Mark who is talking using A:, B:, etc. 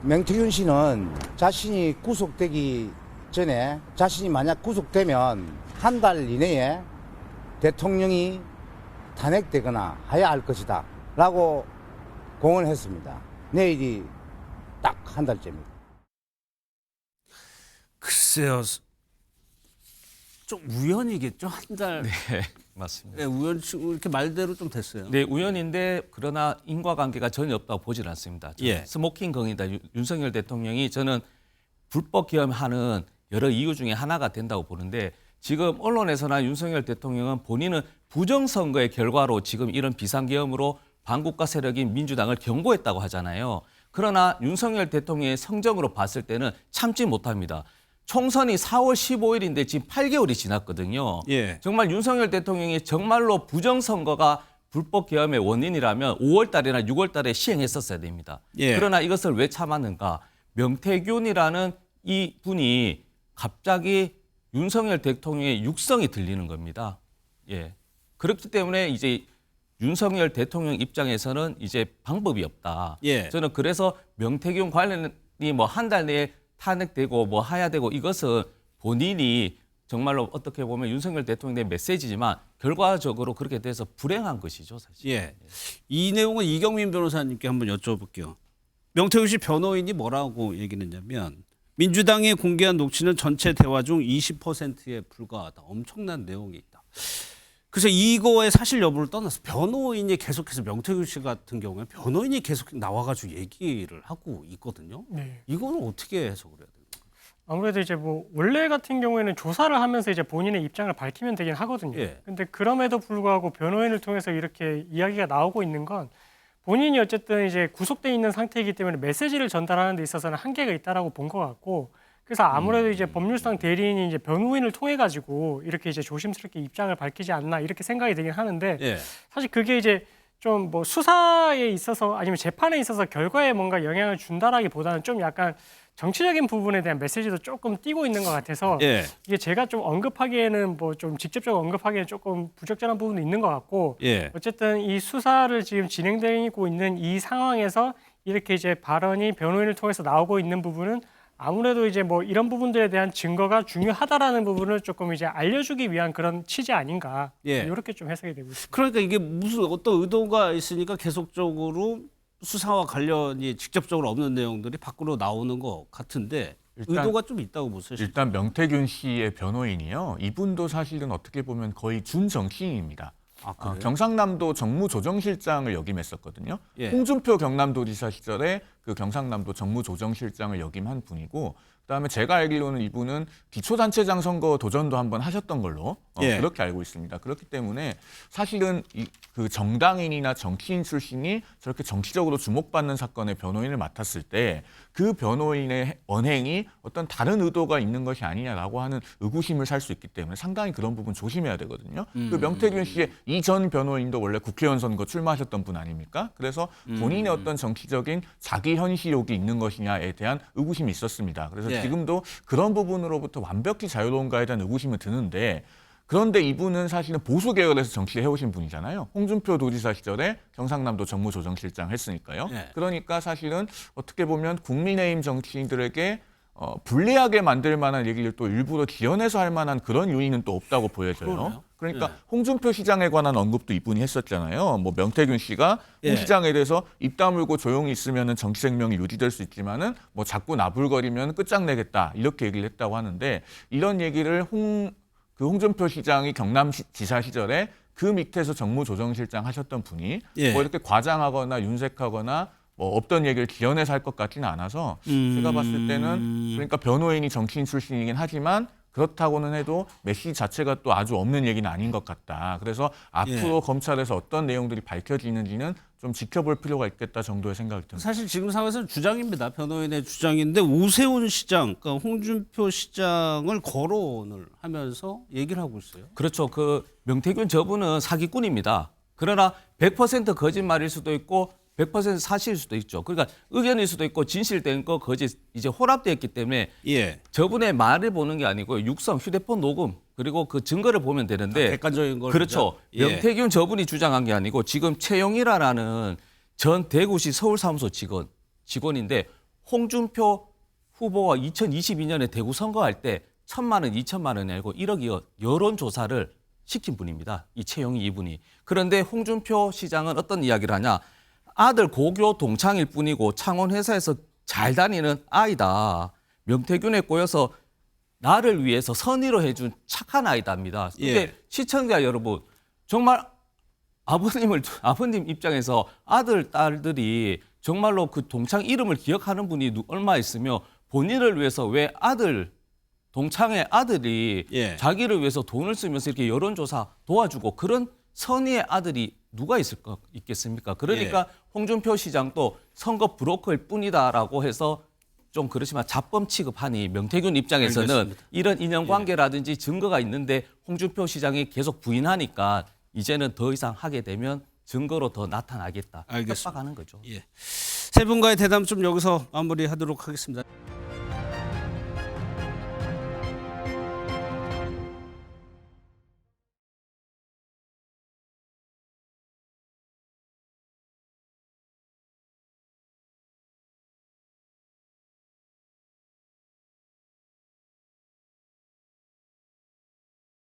A: 명태균 씨는 자신이 구속되기 전에 자신이 만약 구속되면 한 달 이내에 대통령이 탄핵되거나 해야 할 것이다 라고 공언을 했습니다. 내일이 딱 한 달째입니다.
B: 글쎄요. 좀 우연이겠죠? 한 달.
C: 네, 맞습니다.
B: 네, 우연, 이렇게 말대로 좀 됐어요.
C: 네, 우연인데 그러나 인과관계가 전혀 없다고 보질 않습니다.
B: 예.
C: 스모킹 건이다. 윤석열 대통령이 저는 불법 기염하는 여러 이유 중에 하나가 된다고 보는데 지금 언론에서나 윤석열 대통령은 본인은 부정선거의 결과로 지금 이런 비상계엄으로 반국가 세력인 민주당을 경고했다고 하잖아요. 그러나 윤석열 대통령의 성정으로 봤을 때는 참지 못합니다. 총선이 4월 15일인데 지금 8개월이 지났거든요.
B: 예.
C: 정말 윤석열 대통령이 정말로 부정선거가 불법 계엄의 원인이라면 5월 달이나 6월 달에 시행했었어야 됩니다.
B: 예.
C: 그러나 이것을 왜 참았는가? 명태균이라는 이 분이 갑자기 윤석열 대통령의 육성이 들리는 겁니다. 예. 그렇기 때문에 이제 윤석열 대통령 입장에서는 이제 방법이 없다.
B: 예.
C: 저는 그래서 명태균 관련이 뭐 한 달 내에 탄핵되고 뭐 해야 되고 이것은 본인이 정말로 어떻게 보면 윤석열 대통령의 메시지지만 결과적으로 그렇게 돼서 불행한 것이죠, 사실.
B: 예. 이 내용은 이경민 변호사님께 한번 여쭤볼게요. 명태균 씨 변호인이 뭐라고 얘기를 했냐면 민주당이 공개한 녹취는 전체 대화 중 20%에 불과하다. 엄청난 내용이 있다. 그래서 이거의 사실 여부를 떠나서 변호인이 계속해서 명태균 씨 같은 경우에 변호인이 계속 나와가지고 얘기를 하고 있거든요.
D: 네.
B: 이거는 어떻게 해석을 해야 돼요?
D: 아무래도 이제 뭐 원래 같은 경우에는 조사를 하면서 이제 본인의 입장을 밝히면 되긴 하거든요.
B: 예.
D: 근데 그럼에도 불구하고 변호인을 통해서 이렇게 이야기가 나오고 있는 건 본인이 어쨌든 이제 구속돼 있는 상태이기 때문에 메시지를 전달하는 데 있어서는 한계가 있다라고 본 것 같고 그래서 아무래도 이제 법률상 대리인이 이제 변호인을 통해 가지고 이렇게 이제 조심스럽게 입장을 밝히지 않나 이렇게 생각이 되긴 하는데
B: 예.
D: 사실 그게 이제 좀 뭐 수사에 있어서 아니면 재판에 있어서 결과에 뭔가 영향을 준다라기보다는 좀 약간 정치적인 부분에 대한 메시지도 조금 띄고 있는 것 같아서
B: 예.
D: 이게 제가 좀 언급하기에는 뭐 좀 직접적으로 언급하기에는 조금 부적절한 부분도 있는 것 같고
B: 예.
D: 어쨌든 이 수사를 지금 진행되고 있는 이 상황에서 이렇게 이제 발언이 변호인을 통해서 나오고 있는 부분은 아무래도 이제 뭐 이런 부분들에 대한 증거가 중요하다라는 부분을 조금 이제 알려주기 위한 그런 취지 아닌가
B: 예.
D: 이렇게 좀 해석이 되고 있습니다.
B: 그러니까 이게 무슨 어떤 의도가 있으니까 계속적으로 수사와 관련이 직접적으로 없는 내용들이 밖으로 나오는 것 같은데 의도가 좀 있다고 보세요.
E: 일단 명태균 씨의 변호인이요. 이분도 사실은 어떻게 보면 거의 준정치인입니다.
B: 아, 그래요?
E: 경상남도 정무조정실장을 역임했었거든요.
B: 예.
E: 홍준표 경남도지사 시절에 그 경상남도 정무조정실장을 역임한 분이고 그다음에 제가 알기로는 이분은 기초단체장 선거 도전도 한번 하셨던 걸로
B: 예.
E: 그렇게 알고 있습니다. 그렇기 때문에 사실은 그 정당인이나 정치인 출신이 저렇게 정치적으로 주목받는 사건의 변호인을 맡았을 때 그 변호인의 언행이 어떤 다른 의도가 있는 것이 아니냐라고 하는 의구심을 살 수 있기 때문에 상당히 그런 부분 조심해야 되거든요. 그 명태균 씨의 이전 변호인도 원래 국회의원 선거 출마하셨던 분 아닙니까? 그래서 본인의 어떤 정치적인 자기 현시욕이 있는 것이냐에 대한 의구심이 있었습니다. 그래서
B: 예.
E: 지금도 그런 부분으로부터 완벽히 자유로운가에 대한 의구심은 드는데 그런데 이분은 사실은 보수 계열에서 정치를 해오신 분이잖아요. 홍준표 도지사 시절에 경상남도 정무조정실장 했으니까요.
B: 예.
E: 그러니까 사실은 어떻게 보면 국민의힘 정치인들에게 불리하게 만들 만한 얘기를 또 일부러 지어내서 할 만한 그런 요인은 또 없다고 보여져요.
B: 그러네요.
E: 그러니까
B: 예.
E: 홍준표 시장에 관한 언급도 이분이 했었잖아요. 뭐 명태균 씨가
B: 예.
E: 홍 시장에 대해서 입 다물고 조용히 있으면은 정치 생명이 유지될 수 있지만은 뭐 자꾸 나불거리면 끝장내겠다 이렇게 얘기를 했다고 하는데 이런 얘기를 홍준표 시장이 경남지사 시절에 그 밑에서 정무조정실장 하셨던 분이
B: 예.
E: 뭐 이렇게 과장하거나 윤색하거나 뭐 없던 얘기를 지어내서 할 것 같지는 않아서 제가 봤을 때는 그러니까 변호인이 정치인 출신이긴 하지만 그렇다고는 해도 메시지 자체가 또 아주 없는 얘기는 아닌 것 같다. 그래서 앞으로
B: 예.
E: 검찰에서 어떤 내용들이 밝혀지는지는 좀 지켜볼 필요가 있겠다 정도의 생각이 듭니다.
B: 사실 지금 상황에서는 주장입니다. 변호인의 주장인데 오세훈 시장, 그러니까 홍준표 시장을 거론을 하면서 얘기를 하고 있어요.
C: 그렇죠. 그 명태균 저분은 사기꾼입니다. 그러나 100% 거짓말일 수도 있고 100% 사실일 수도 있죠. 그러니까 의견일 수도 있고 진실된 거 거짓 이제 혼합되어 있기 때문에
B: 예.
C: 저분의 말을 보는 게 아니고 육성, 휴대폰 녹음 그리고 그 증거를 보면 되는데
B: 객관적인 걸
C: 그렇죠.
B: 보자. 예.
C: 명태균 저분이 주장한 게 아니고 지금 최영일이라는 전 대구시 서울사무소 직원인데 홍준표 후보가 2022년에 대구 선거할 때 1,000만 원, 2천만 원이 아니고 1억이요 여론조사를 시킨 분입니다. 이 최영희 이분이. 그런데 홍준표 시장은 어떤 이야기를 하냐. 아들 고교 동창일 뿐이고 창원 회사에서 잘 다니는 아이다. 명태균에 꼬여서 나를 위해서 선의로 해준 착한 아이다입니다. 근데
B: 예.
C: 시청자 여러분 정말 아버님 입장에서 아들, 딸들이 정말로 그 동창 이름을 기억하는 분이 얼마 있으며 본인을 위해서 왜 동창의 아들이
B: 예.
C: 자기를 위해서 돈을 쓰면서 이렇게 여론조사 도와주고 그런 선의의 아들이 누가 있겠습니까? 그러니까 홍준표 시장도 선거 브로커일 뿐이다라고 해서 좀 그렇지만 잡범 취급하니 명태균 입장에서는
B: 알겠습니다.
C: 이런 인연관계라든지 증거가 있는데 홍준표 시장이 계속 부인하니까 이제는 더 이상 하게 되면 증거로 더 나타나겠다.
B: 알겠습니다.
C: 협박하는 거죠.
B: 예. 세 분과의 대담 좀 여기서 마무리하도록 하겠습니다.